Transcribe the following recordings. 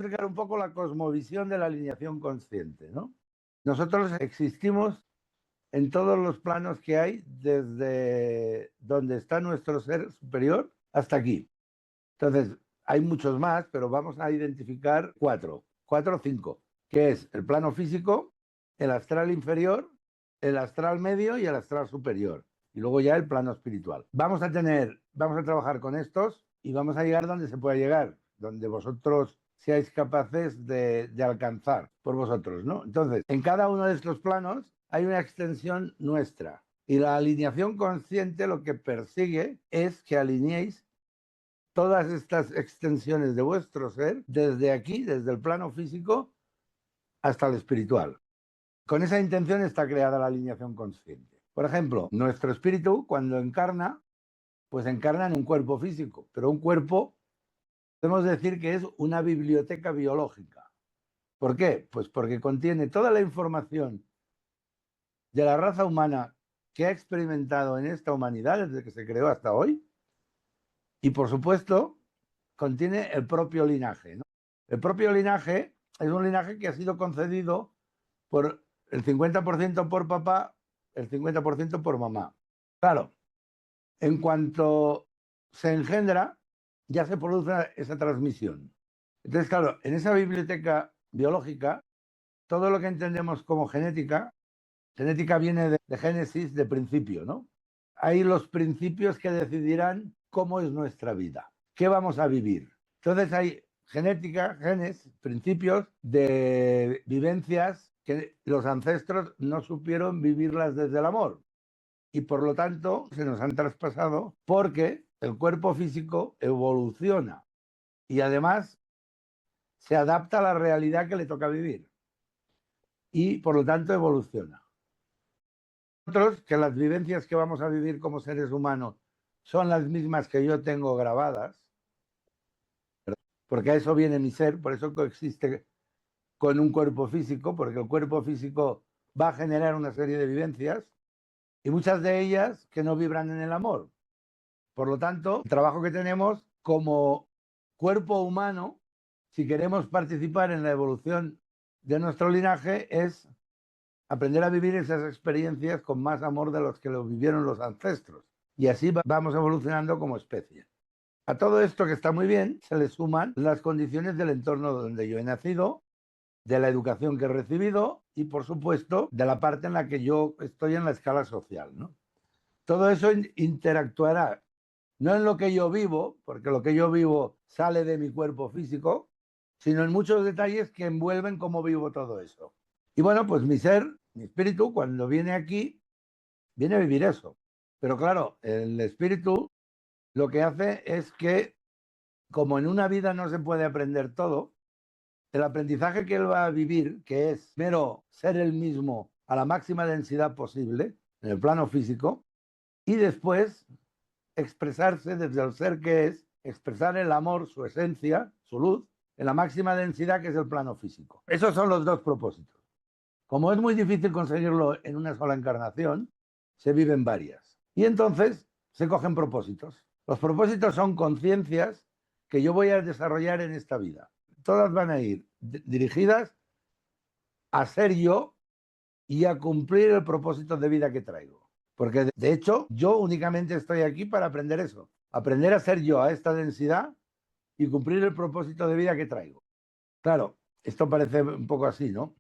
explicar un poco la cosmovisión de la alineación consciente, ¿no? Nosotros existimos en todos los planos que hay, desde donde está nuestro ser superior hasta aquí. Entonces, hay muchos más, pero vamos a identificar cuatro o cinco, que es el plano físico, el astral inferior, el astral medio y el astral superior. Y luego ya el plano espiritual. Vamos a trabajar con estos y vamos a llegar donde se pueda llegar, donde vosotros seáis capaces de alcanzar por vosotros, ¿no? Entonces, en cada uno de estos planos hay una extensión nuestra. Y la alineación consciente lo que persigue es que alineéis todas estas extensiones de vuestro ser, desde aquí, desde el plano físico, hasta el espiritual. Con esa intención está creada la alineación consciente. Por ejemplo, nuestro espíritu, cuando encarna, pues encarna en un cuerpo físico, pero un cuerpo, podemos decir que es una biblioteca biológica. ¿Por qué? Pues porque contiene toda la información de la raza humana que ha experimentado en esta humanidad desde que se creó hasta hoy, y por supuesto contiene el propio linaje, ¿no? El propio linaje es un linaje que ha sido concedido por el 50% por papá, el 50% por mamá. Claro, en cuanto se engendra, ya se produce esa transmisión. Entonces, claro, en esa biblioteca biológica, todo lo que entendemos como genética viene de génesis, de principio, ¿no? Hay los principios que decidirán cómo es nuestra vida, qué vamos a vivir. Entonces hay genética, genes, principios de vivencias que los ancestros no supieron vivirlas desde el amor. Y por lo tanto se nos han traspasado porque el cuerpo físico evoluciona y además se adapta a la realidad que le toca vivir. Y por lo tanto evoluciona. Nosotros, que las vivencias que vamos a vivir como seres humanos son las mismas que yo tengo grabadas, porque a eso viene mi ser, por eso coexiste con un cuerpo físico, porque el cuerpo físico va a generar una serie de vivencias y muchas de ellas que no vibran en el amor. Por lo tanto, el trabajo que tenemos como cuerpo humano, si queremos participar en la evolución de nuestro linaje, es aprender a vivir esas experiencias con más amor de los que lo vivieron los ancestros. Y así vamos evolucionando como especie. A todo esto, que está muy bien, se le suman las condiciones del entorno donde yo he nacido, de la educación que he recibido y, por supuesto, de la parte en la que yo estoy en la escala social, ¿no? Todo eso interactuará no en lo que yo vivo, porque lo que yo vivo sale de mi cuerpo físico, sino en muchos detalles que envuelven cómo vivo todo eso. Y bueno, pues mi ser, mi espíritu, cuando viene aquí, viene a vivir eso. Pero claro, el espíritu lo que hace es que, como en una vida no se puede aprender todo, el aprendizaje que él va a vivir, que es primero ser el mismo a la máxima densidad posible, en el plano físico, y después expresarse desde el ser que es, expresar el amor, su esencia, su luz, en la máxima densidad que es el plano físico. Esos son los dos propósitos. Como es muy difícil conseguirlo en una sola encarnación, se viven varias. Y entonces se cogen propósitos. Los propósitos son conciencias que yo voy a desarrollar en esta vida. Todas van a ir dirigidas a ser yo y a cumplir el propósito de vida que traigo. Porque de hecho yo únicamente estoy aquí para aprender eso. Aprender a ser yo a esta densidad y cumplir el propósito de vida que traigo. Claro, esto parece un poco así, ¿no?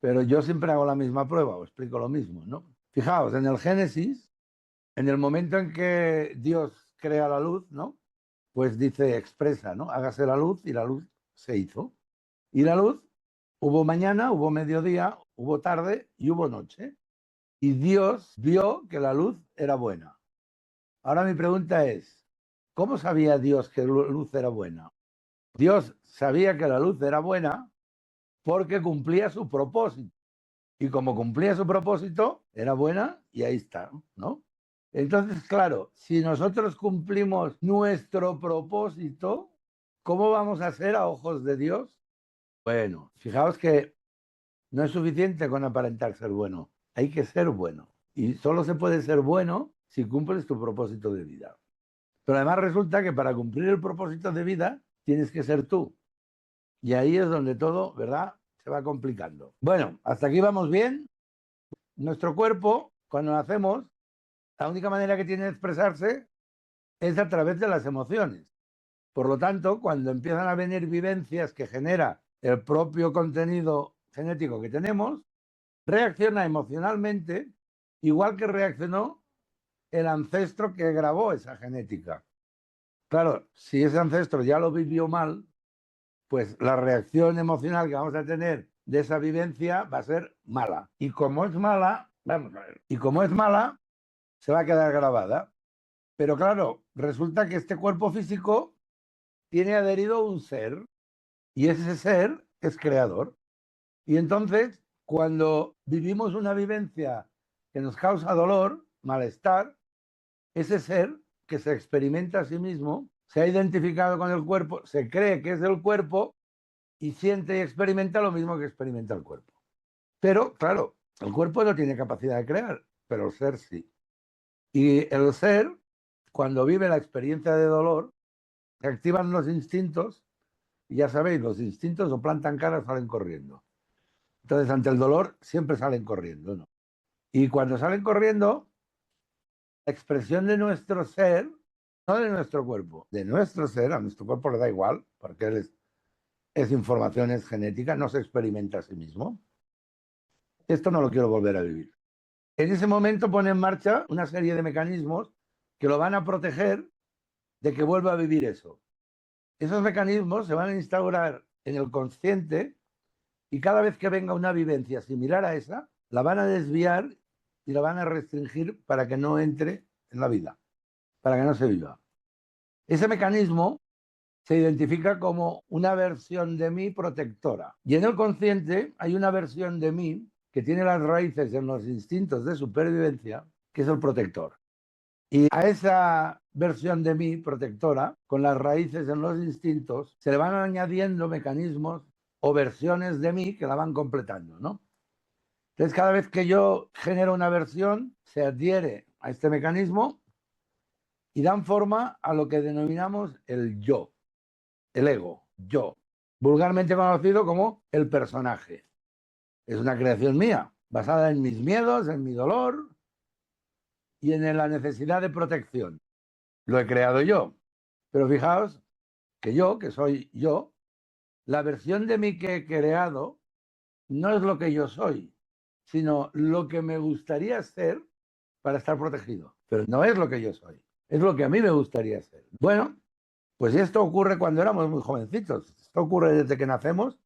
Pero yo siempre hago la misma prueba, o explico lo mismo, ¿no? Fijaos, en el Génesis, en el momento en que Dios crea la luz, ¿no? Pues dice, expresa, ¿no? Hágase la luz y la luz se hizo. Y la luz, hubo mañana, hubo mediodía, hubo tarde y hubo noche. Y Dios vio que la luz era buena. Ahora mi pregunta es, ¿cómo sabía Dios que la luz era buena? Dios sabía que la luz era buena porque cumplía su propósito. Y como cumplía su propósito, era buena y ahí está, ¿no? Entonces, claro, si nosotros cumplimos nuestro propósito, ¿cómo vamos a ser a ojos de Dios? Bueno, fijaos que no es suficiente con aparentar ser bueno, hay que ser bueno. Y solo se puede ser bueno si cumples tu propósito de vida. Pero además resulta que para cumplir el propósito de vida tienes que ser tú. Y ahí es donde todo, ¿verdad?, se va complicando. Bueno, hasta aquí vamos bien. Nuestro cuerpo, cuando nacemos, la única manera que tiene de expresarse es a través de las emociones. Por lo tanto, cuando empiezan a venir vivencias que genera el propio contenido genético que tenemos, reacciona emocionalmente igual que reaccionó el ancestro que grabó esa genética. Claro, si ese ancestro ya lo vivió mal, pues la reacción emocional que vamos a tener de esa vivencia va a ser mala. Y como es mala, vamos a ver, y como es mala, se va a quedar grabada. Pero claro, resulta que este cuerpo físico tiene adherido un ser y ese ser es creador. Y entonces, cuando vivimos una vivencia que nos causa dolor, malestar, ese ser que se experimenta a sí mismo se ha identificado con el cuerpo, se cree que es el cuerpo y siente y experimenta lo mismo que experimenta el cuerpo. Pero, claro, el cuerpo no tiene capacidad de crear, pero el ser sí. Y el ser, cuando vive la experiencia de dolor, se activan los instintos, y ya sabéis, los instintos o plantan cara o salen corriendo. Entonces, ante el dolor, siempre salen corriendo, ¿no? Y cuando salen corriendo, la expresión de nuestro ser, no de nuestro cuerpo, de nuestro ser, a nuestro cuerpo le da igual, porque él es información, es genética, no se experimenta a sí mismo. Esto no lo quiero volver a vivir. En ese momento pone en marcha una serie de mecanismos que lo van a proteger de que vuelva a vivir eso. Esos mecanismos se van a instaurar en el consciente y cada vez que venga una vivencia similar a esa, la van a desviar y la van a restringir para que no entre en la vida, para que no se viva. Ese mecanismo se identifica como una versión de mí protectora. Y en el consciente hay una versión de mí que tiene las raíces en los instintos de supervivencia, que es el protector. Y a esa versión de mí protectora, con las raíces en los instintos, se le van añadiendo mecanismos o versiones de mí que la van completando, ¿no? Entonces, cada vez que yo genero una versión, se adhiere a este mecanismo y dan forma a lo que denominamos el yo, el ego, yo, vulgarmente conocido como el personaje. Es una creación mía, basada en mis miedos, en mi dolor y en la necesidad de protección. Lo he creado yo. Pero fijaos que yo, que soy yo, la versión de mí que he creado no es lo que yo soy, sino lo que me gustaría ser para estar protegido. Pero no es lo que yo soy, es lo que a mí me gustaría ser. Bueno, pues esto ocurre cuando éramos muy jovencitos. Esto ocurre desde que nacemos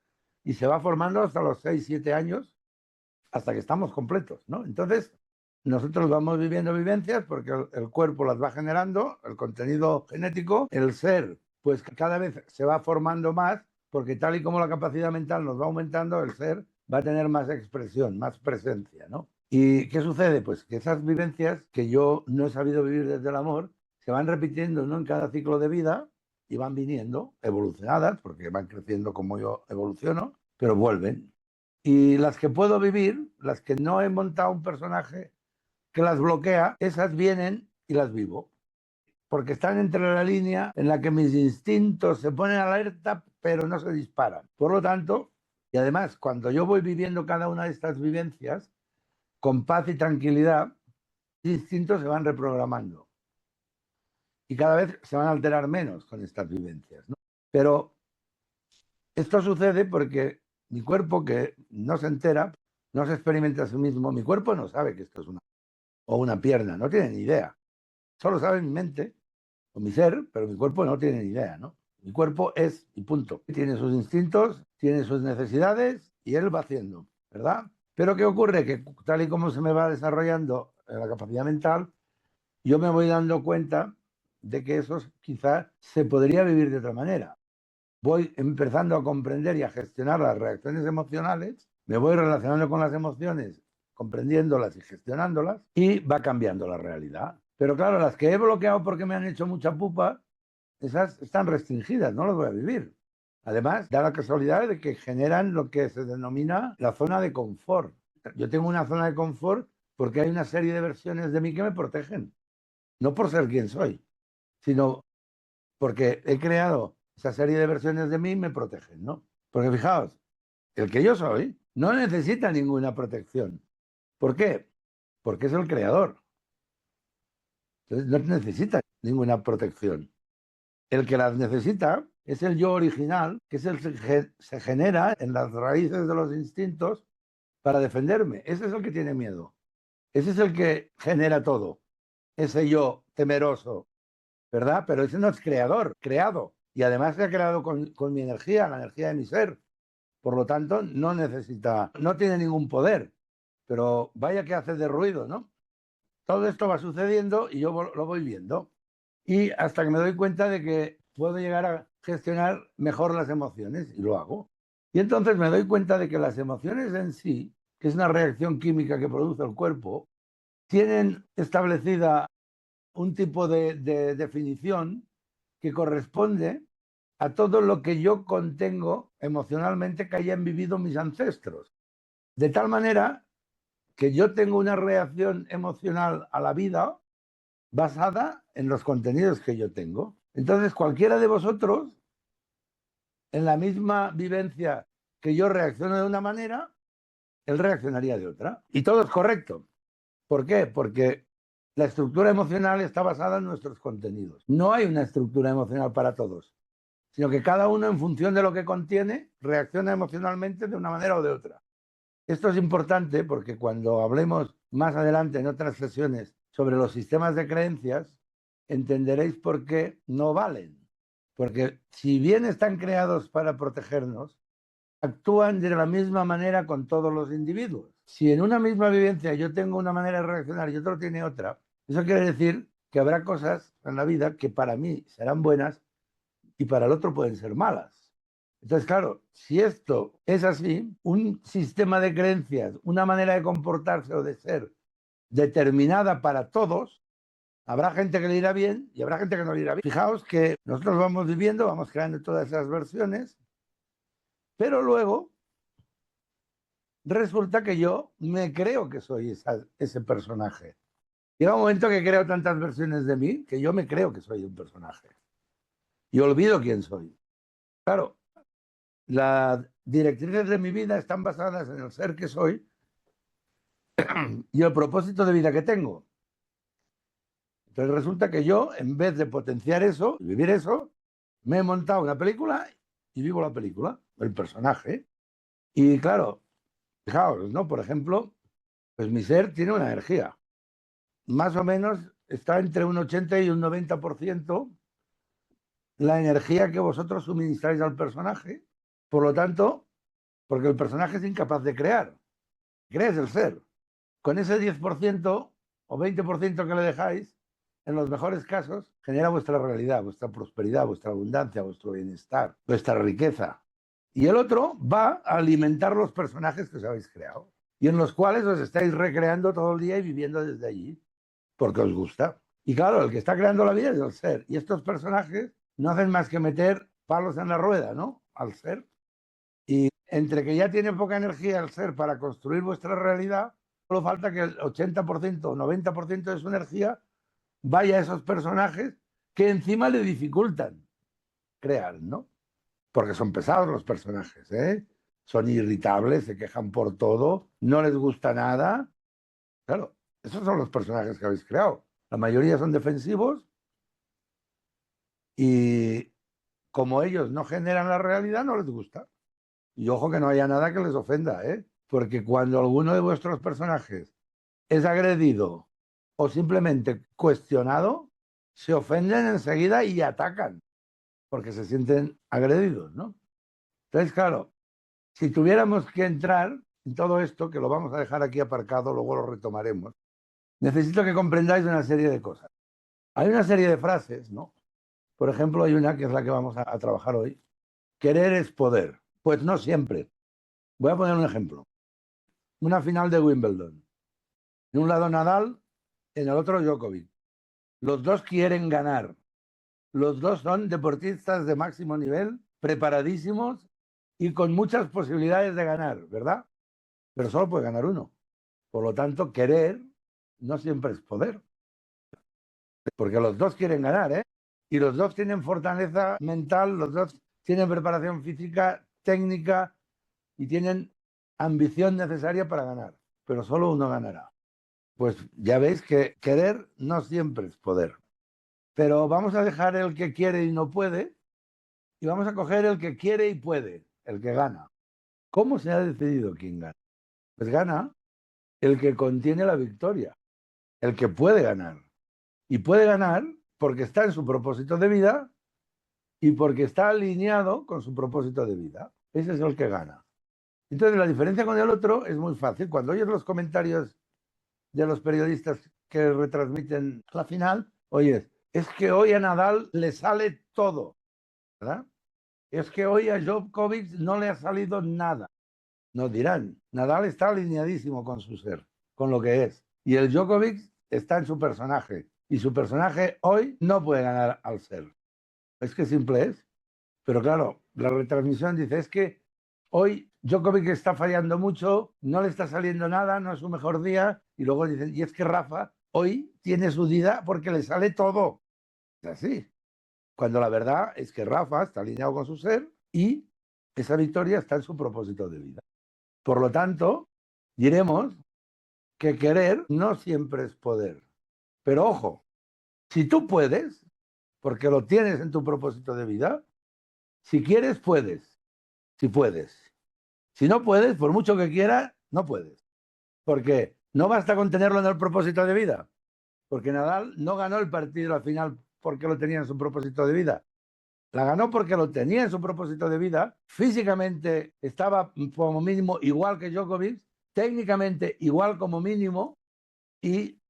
y se va formando hasta los 6, 7 años, hasta que estamos completos, ¿no? Entonces, nosotros vamos viviendo vivencias porque el cuerpo las va generando, el contenido genético, el ser, pues cada vez se va formando más, porque tal y como la capacidad mental nos va aumentando, el ser va a tener más expresión, más presencia, ¿no? ¿Y qué sucede? Pues que esas vivencias que yo no he sabido vivir desde el amor se van repitiendo, ¿no?, en cada ciclo de vida y van viniendo evolucionadas, porque van creciendo como yo evoluciono, pero vuelven. Y las que puedo vivir, las que no he montado un personaje que las bloquea, esas vienen y las vivo. Porque están entre la línea en la que mis instintos se ponen alerta, pero no se disparan. Por lo tanto, y además, cuando yo voy viviendo cada una de estas vivencias, con paz y tranquilidad, mis instintos se van reprogramando. Y cada vez se van a alterar menos con estas vivencias, ¿no? Pero esto sucede porque mi cuerpo, que no se entera, no se experimenta a sí mismo, mi cuerpo no sabe que esto es una pierna, no tiene ni idea. Solo sabe mi mente o mi ser, pero mi cuerpo no tiene ni idea, ¿no? Mi cuerpo es y punto. Tiene sus instintos, tiene sus necesidades y él va haciendo, ¿verdad? Pero ¿qué ocurre? Que tal y como se me va desarrollando la capacidad mental, yo me voy dando cuenta de que eso quizás se podría vivir de otra manera. Voy empezando a comprender y a gestionar las reacciones emocionales, me voy relacionando con las emociones, comprendiéndolas y gestionándolas, y va cambiando la realidad. Pero claro, las que he bloqueado porque me han hecho mucha pupa, esas están restringidas, no las voy a vivir. Además, da la casualidad de que generan lo que se denomina la zona de confort. Yo tengo una zona de confort porque hay una serie de versiones de mí que me protegen. No por ser quien soy, sino porque he creado esa serie de versiones de mí y me protegen, ¿no? Porque fijaos, el que yo soy no necesita ninguna protección. ¿Por qué? Porque es el creador. Entonces no necesita ninguna protección. El que las necesita es el yo original, que es el que se genera en las raíces de los instintos para defenderme. Ese es el que tiene miedo. Ese es el que genera todo. Ese yo temeroso, ¿verdad? Pero ese no es creador, creado. Y además se ha creado con mi energía, la energía de mi ser. Por lo tanto, no necesita, no tiene ningún poder. Pero vaya que hace de ruido, ¿no? Todo esto va sucediendo y yo lo voy viendo. Y hasta que me doy cuenta de que puedo llegar a gestionar mejor las emociones y lo hago. Y entonces me doy cuenta de que las emociones en sí, que es una reacción química que produce el cuerpo, tienen establecida un tipo de definición que corresponde a todo lo que yo contengo emocionalmente que hayan vivido mis ancestros. De tal manera que yo tengo una reacción emocional a la vida basada en los contenidos que yo tengo. Entonces, cualquiera de vosotros, en la misma vivencia que yo reacciono de una manera, él reaccionaría de otra. Y todo es correcto. ¿Por qué? Porque la estructura emocional está basada en nuestros contenidos. No hay una estructura emocional para todos, sino que cada uno, en función de lo que contiene, reacciona emocionalmente de una manera o de otra. Esto es importante porque cuando hablemos más adelante en otras sesiones sobre los sistemas de creencias, entenderéis por qué no valen. Porque si bien están creados para protegernos, actúan de la misma manera con todos los individuos. Si en una misma vivencia yo tengo una manera de reaccionar y otro tiene otra, eso quiere decir que habrá cosas en la vida que para mí serán buenas y para el otro pueden ser malas. Entonces, claro, si esto es así, un sistema de creencias, una manera de comportarse o de ser determinada para todos, habrá gente que le irá bien y habrá gente que no le irá bien. Fijaos que nosotros vamos viviendo, vamos creando todas esas versiones, pero luego resulta que yo me creo que soy ese personaje. Llega un momento que creo tantas versiones de mí que yo me creo que soy un personaje y olvido quién soy. Claro, las directrices de mi vida están basadas en el ser que soy y el propósito de vida que tengo. Entonces resulta que yo, en vez de potenciar eso, vivir eso, me he montado una película y vivo la película, el personaje. Y claro, fijaos, ¿no? Por ejemplo, pues mi ser tiene una energía. Más o menos está entre un 80 y un 90% la energía que vosotros suministráis al personaje. Por lo tanto, porque el personaje es incapaz de crear, crees el ser. Con ese 10% o 20% que le dejáis, en los mejores casos, genera vuestra realidad, vuestra prosperidad, vuestra abundancia, vuestro bienestar, vuestra riqueza. Y el otro va a alimentar los personajes que os habéis creado y en los cuales os estáis recreando todo el día y viviendo desde allí, porque os gusta. Y claro, el que está creando la vida es el ser. Y estos personajes no hacen más que meter palos en la rueda, ¿no? Al ser. Y entre que ya tiene poca energía el ser para construir vuestra realidad, solo falta que el 80% o 90% de su energía vaya a esos personajes que encima le dificultan crear, ¿no? Porque son pesados los personajes, ¿eh? Son irritables, se quejan por todo, no les gusta nada. Claro, esos son los personajes que habéis creado. La mayoría son defensivos y como ellos no generan la realidad, no les gusta. Y ojo que no haya nada que les ofenda, ¿eh? Porque cuando alguno de vuestros personajes es agredido o simplemente cuestionado, se ofenden enseguida y atacan, porque se sienten agredidos, ¿no? Entonces, claro, si tuviéramos que entrar en todo esto, que lo vamos a dejar aquí aparcado, luego lo retomaremos, necesito que comprendáis una serie de cosas. Hay una serie de frases, ¿no? Por ejemplo, hay una que es la que vamos a trabajar hoy. Querer es poder. Pues no siempre. Voy a poner un ejemplo. Una final de Wimbledon. De un lado Nadal, en el otro Djokovic. Los dos quieren ganar. Los dos son deportistas de máximo nivel, preparadísimos y con muchas posibilidades de ganar, ¿verdad? Pero solo puede ganar uno. Por lo tanto, querer no siempre es poder. Porque los dos quieren ganar, ¿eh? Y los dos tienen fortaleza mental, los dos tienen preparación física, técnica y tienen ambición necesaria para ganar, pero solo uno ganará. Pues ya veis que querer no siempre es poder. Pero vamos a dejar el que quiere y no puede y vamos a coger el que quiere y puede, el que gana. ¿Cómo se ha decidido quién gana? Pues gana el que contiene la victoria, el que puede ganar. Y puede ganar porque está en su propósito de vida y porque está alineado con su propósito de vida. Ese es el que gana. Entonces la diferencia con el otro es muy fácil. Cuando oyes los comentarios de los periodistas que retransmiten la final, oyes, es que hoy a Nadal le sale todo, ¿verdad? Es que hoy a Djokovic no le ha salido nada. Nos dirán, Nadal está alineadísimo con su ser, con lo que es. Y el Djokovic está en su personaje. Y su personaje hoy no puede ganar al ser. Es que simple es. Pero claro, la retransmisión dice, es que hoy Djokovic está fallando mucho, no le está saliendo nada, no es su mejor día. Y luego dicen, y es que Rafa hoy tiene su día porque le sale todo. Es así. Cuando la verdad es que Rafa está alineado con su ser y esa victoria está en su propósito de vida. Por lo tanto, diremos que querer no siempre es poder. Pero ojo, si tú puedes, porque lo tienes en tu propósito de vida, si quieres, puedes. Si puedes. Si no puedes, por mucho que quieras, no puedes. Porque no basta con tenerlo en el propósito de vida. Porque Nadal no ganó el partido al final porque lo tenía en su propósito de vida. La ganó porque lo tenía en su propósito de vida. Físicamente estaba como mínimo igual que Djokovic. Técnicamente igual como mínimo. Y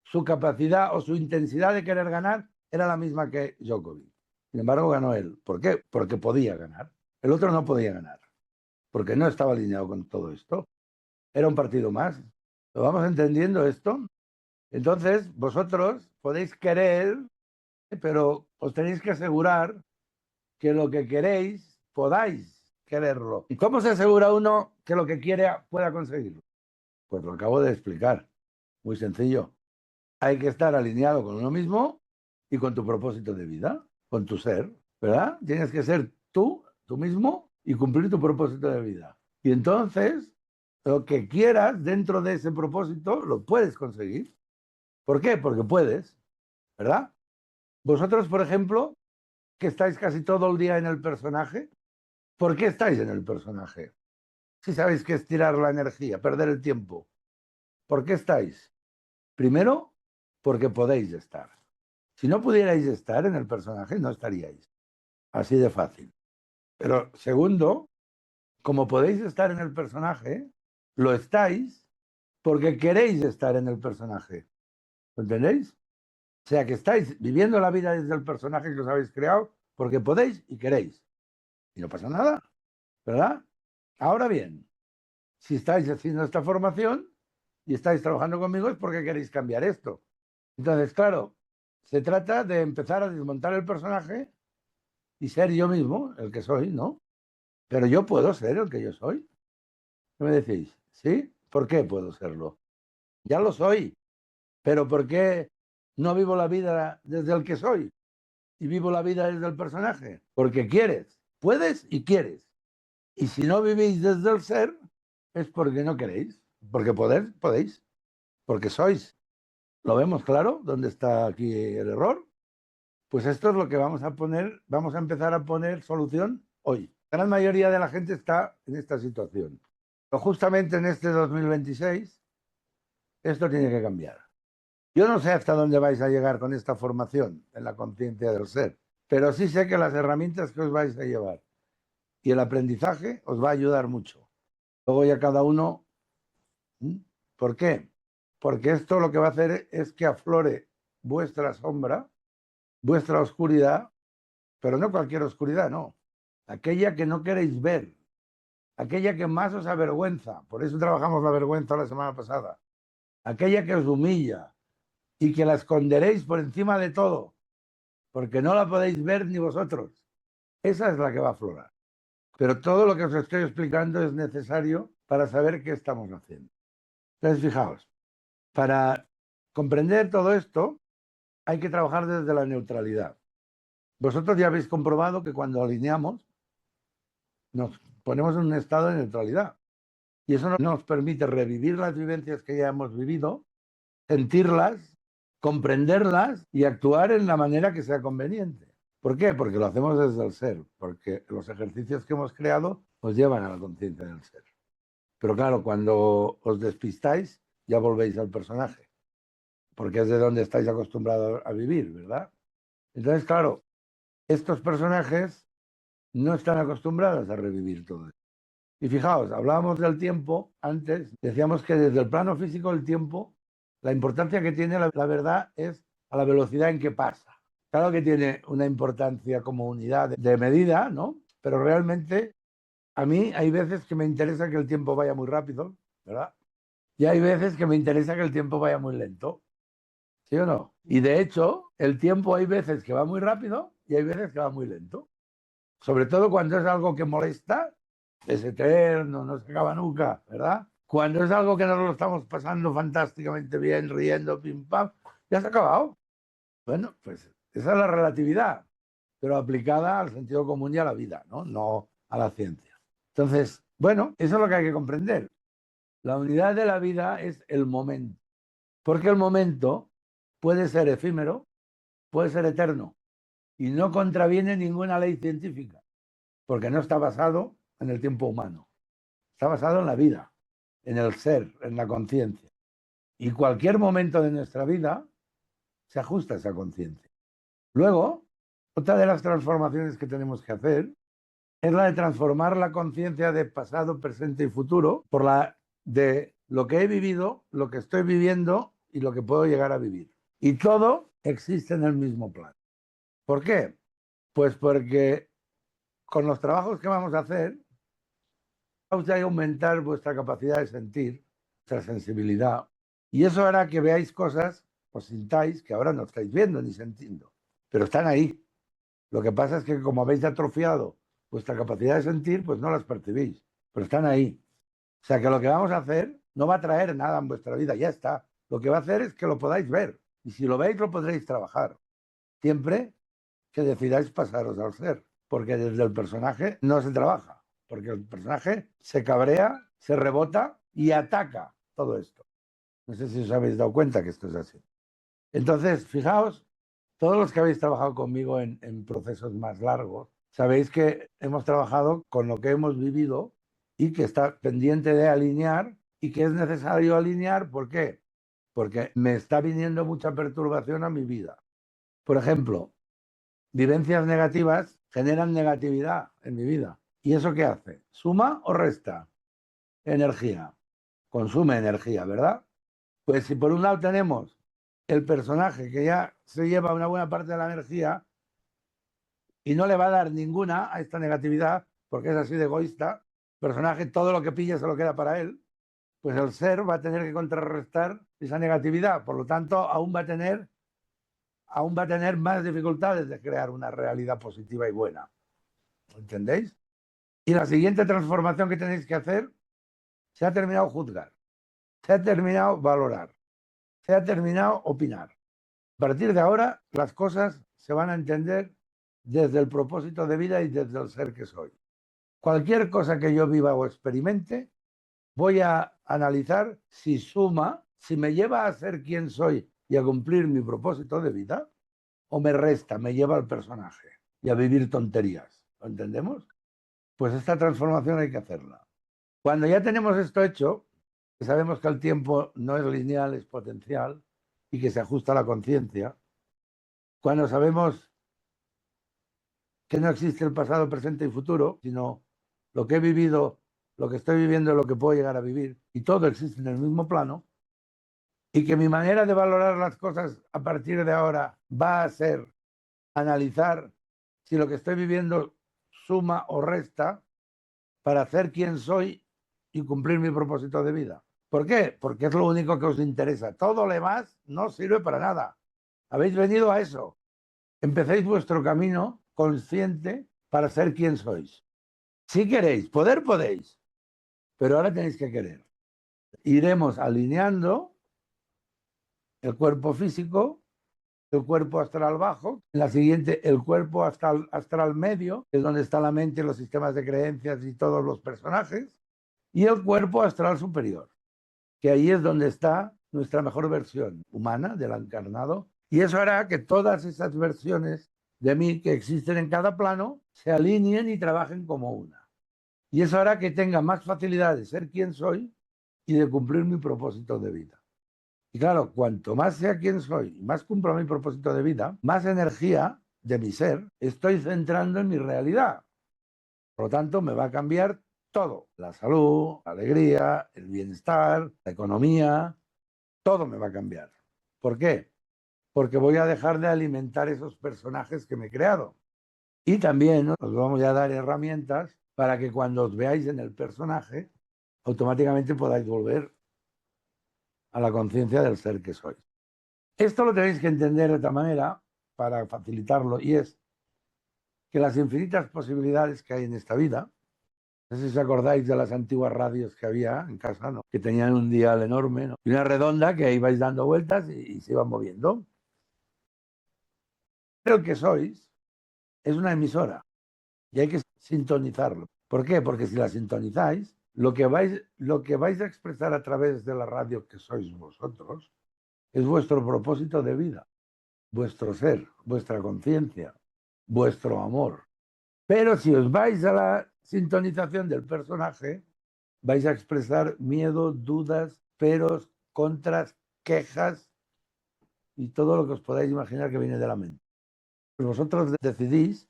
su capacidad o su intensidad de querer ganar era la misma que Djokovic. Sin embargo, ganó él. ¿Por qué? Porque podía ganar. El otro no podía ganar, porque no estaba alineado con todo esto. Era un partido más. ¿Lo vamos entendiendo esto? Entonces, vosotros podéis querer, pero os tenéis que asegurar que lo que queréis podáis quererlo. ¿Y cómo se asegura uno que lo que quiere pueda conseguirlo? Pues lo acabo de explicar. Muy sencillo. Hay que estar alineado con uno mismo y con tu propósito de vida, con tu ser, ¿verdad? Tienes que ser tú mismo, y cumplir tu propósito de vida. Y entonces, lo que quieras dentro de ese propósito, lo puedes conseguir. ¿Por qué? Porque puedes, ¿verdad? Vosotros, por ejemplo, que estáis casi todo el día en el personaje, ¿por qué estáis en el personaje? Si sabéis que es tirar la energía, perder el tiempo. ¿Por qué estáis? Primero, porque podéis estar. Si no pudierais estar en el personaje, no estaríais. Así de fácil. Pero segundo, como podéis estar en el personaje, lo estáis porque queréis estar en el personaje. ¿Lo entendéis? O sea, que estáis viviendo la vida desde el personaje que os habéis creado porque podéis y queréis. Y no pasa nada, ¿verdad? Ahora bien, si estáis haciendo esta formación y estáis trabajando conmigo es porque queréis cambiar esto. Entonces, claro, se trata de empezar a desmontar el personaje y ser yo mismo, el que soy, ¿no? Pero yo puedo ser el que yo soy. ¿Qué me decís? ¿Sí? ¿Por qué puedo serlo? Ya lo soy. Pero ¿por qué no vivo la vida desde el que soy? Y vivo la vida desde el personaje. Porque quieres. Puedes y quieres. Y si no vivís desde el ser, es porque no queréis. Porque poder, podéis. Porque sois. ¿Lo vemos claro? ¿Dónde está aquí el error? Pues esto es lo que vamos a poner, vamos a empezar a poner solución hoy. La gran mayoría de la gente está en esta situación. Pero justamente en este 2026, esto tiene que cambiar. Yo no sé hasta dónde vais a llegar con esta formación en la conciencia del ser, pero sí sé que las herramientas que os vais a llevar y el aprendizaje os va a ayudar mucho. Luego ya cada uno... ¿Por qué? Porque esto lo que va a hacer es que aflore vuestra sombra, vuestra oscuridad, pero no cualquier oscuridad, no. Aquella que no queréis ver, aquella que más os avergüenza. Por eso trabajamos la vergüenza la semana pasada. Aquella que os humilla y que la esconderéis por encima de todo, porque no la podéis ver ni vosotros. Esa es la que va a aflorar. Pero todo lo que os estoy explicando es necesario para saber qué estamos haciendo. Entonces, fijaos, para comprender todo esto hay que trabajar desde la neutralidad. Vosotros ya habéis comprobado que cuando alineamos nos ponemos en un estado de neutralidad. Y eso nos permite revivir las vivencias que ya hemos vivido, sentirlas, comprenderlas y actuar en la manera que sea conveniente. ¿Por qué? Porque lo hacemos desde el ser, porque los ejercicios que hemos creado os llevan a la conciencia del ser. Pero claro, cuando os despistáis, ya volvéis al personaje, porque es de donde estáis acostumbrados a vivir, ¿verdad? Entonces, claro, estos personajes no están acostumbrados a revivir todo esto. Y fijaos, hablábamos del tiempo antes, decíamos que desde el plano físico el tiempo, la importancia que tiene la verdad es a la velocidad en que pasa. Claro que tiene una importancia como unidad de medida, ¿no? Pero realmente a mí hay veces que me interesa que el tiempo vaya muy rápido, ¿verdad? Y hay veces que me interesa que el tiempo vaya muy lento, ¿sí o no? Y de hecho, el tiempo hay veces que va muy rápido y hay veces que va muy lento. Sobre todo cuando es algo que molesta, es eterno, no se acaba nunca, ¿verdad? Cuando es algo que nos lo estamos pasando fantásticamente bien, riendo, pim pam, ya se ha acabado. Bueno, pues esa es la relatividad, pero aplicada al sentido común y a la vida, ¿no? No a la ciencia. Entonces, bueno, eso es lo que hay que comprender. La unidad de la vida es el momento, porque el momento puede ser efímero, puede ser eterno, y no contraviene ninguna ley científica, porque no está basado en el tiempo humano, está basado en la vida, en el ser, en la conciencia. Y cualquier momento de nuestra vida se ajusta a esa conciencia. Luego, otra de las transformaciones que tenemos que hacer es la de transformar la conciencia de pasado, presente y futuro por la de lo que he vivido, lo que estoy viviendo y lo que puedo llegar a vivir. Y todo existe en el mismo plano. ¿Por qué? Pues porque con los trabajos que vamos a hacer, vamos a aumentar vuestra capacidad de sentir, vuestra sensibilidad. Y eso hará que veáis cosas, os sintáis, que ahora no estáis viendo ni sintiendo, pero están ahí. Lo que pasa es que como habéis atrofiado vuestra capacidad de sentir, pues no las percibís, pero están ahí. O sea que lo que vamos a hacer no va a traer nada en vuestra vida, ya está. Lo que va a hacer es que lo podáis ver. Y si lo veis, lo podréis trabajar. Siempre que decidáis pasaros al ser. Porque desde el personaje no se trabaja. Porque el personaje se cabrea, se rebota y ataca todo esto. No sé si os habéis dado cuenta que esto es así. Entonces, fijaos, todos los que habéis trabajado conmigo en procesos más largos, sabéis que hemos trabajado con lo que hemos vivido y que está pendiente de alinear y que es necesario alinear. ¿Por qué? Porque me está viniendo mucha perturbación a mi vida. Por ejemplo, vivencias negativas generan negatividad en mi vida. ¿Y eso qué hace? ¿Suma o resta? Energía. Consume energía, ¿verdad? Pues si por un lado tenemos el personaje que ya se lleva una buena parte de la energía y no le va a dar ninguna a esta negatividad, porque es así de egoísta, el personaje todo lo que pilla se lo queda para él, pues el ser va a tener que contrarrestar esa negatividad, por lo tanto aún va a tener más dificultades de crear una realidad positiva y buena. ¿Entendéis? Y la siguiente transformación que tenéis que hacer, se ha terminado juzgar, se ha terminado valorar, se ha terminado opinar. A partir de ahora, las cosas se van a entender desde el propósito de vida y desde el ser que soy. Cualquier cosa que yo viva o experimente, voy a analizar si suma, si me lleva a ser quien soy y a cumplir mi propósito de vida, o me resta, me lleva al personaje y a vivir tonterías. ¿Lo entendemos? Pues esta transformación hay que hacerla. Cuando ya tenemos esto hecho, sabemos que el tiempo no es lineal, es potencial y que se ajusta a la conciencia. Cuando sabemos que no existe el pasado, presente y futuro, sino lo que he vivido, lo que estoy viviendo, lo que puedo llegar a vivir, y todo existe en el mismo plano, y que mi manera de valorar las cosas a partir de ahora va a ser analizar si lo que estoy viviendo suma o resta para hacer quien soy y cumplir mi propósito de vida. ¿Por qué? Porque es lo único que os interesa. Todo lo demás no sirve para nada. Habéis venido a eso. Empecéis vuestro camino consciente para ser quien sois. Si queréis, poder podéis, pero ahora tenéis que querer. Iremos alineando el cuerpo físico, el cuerpo astral bajo, en la siguiente el cuerpo astral medio, que es donde está la mente, los sistemas de creencias y todos los personajes, y el cuerpo astral superior, que ahí es donde está nuestra mejor versión humana del encarnado, y eso hará que todas esas versiones de mí que existen en cada plano se alineen y trabajen como una. Y eso hará que tenga más facilidad de ser quien soy y de cumplir mi propósito de vida. Y claro, cuanto más sea quien soy y más cumplo mi propósito de vida, más energía de mi ser estoy centrando en mi realidad. Por lo tanto, me va a cambiar todo. La salud, la alegría, el bienestar, la economía, todo me va a cambiar. ¿Por qué? Porque voy a dejar de alimentar esos personajes que me he creado. Y también, ¿no?, os vamos a dar herramientas para que cuando os veáis en el personaje, automáticamente podáis volver a la conciencia del ser que sois. Esto lo tenéis que entender de otra manera para facilitarlo, y es que las infinitas posibilidades que hay en esta vida, no sé si os acordáis de las antiguas radios que había en casa, ¿no?, que tenían un dial enorme, ¿no?, y una redonda que ibais dando vueltas y se iban moviendo. El que sois es una emisora y hay que sintonizarlo. ¿Por qué? Porque si la sintonizáis, lo que vais a expresar a través de la radio que sois vosotros es vuestro propósito de vida, vuestro ser, vuestra conciencia, vuestro amor. Pero si os vais a la sintonización del personaje, vais a expresar miedo, dudas, peros, contras, quejas y todo lo que os podáis imaginar que viene de la mente. Pues vosotros decidís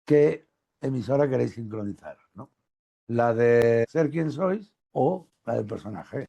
qué emisora queréis sincronizar, ¿no? La de ser quien sois o la del personaje.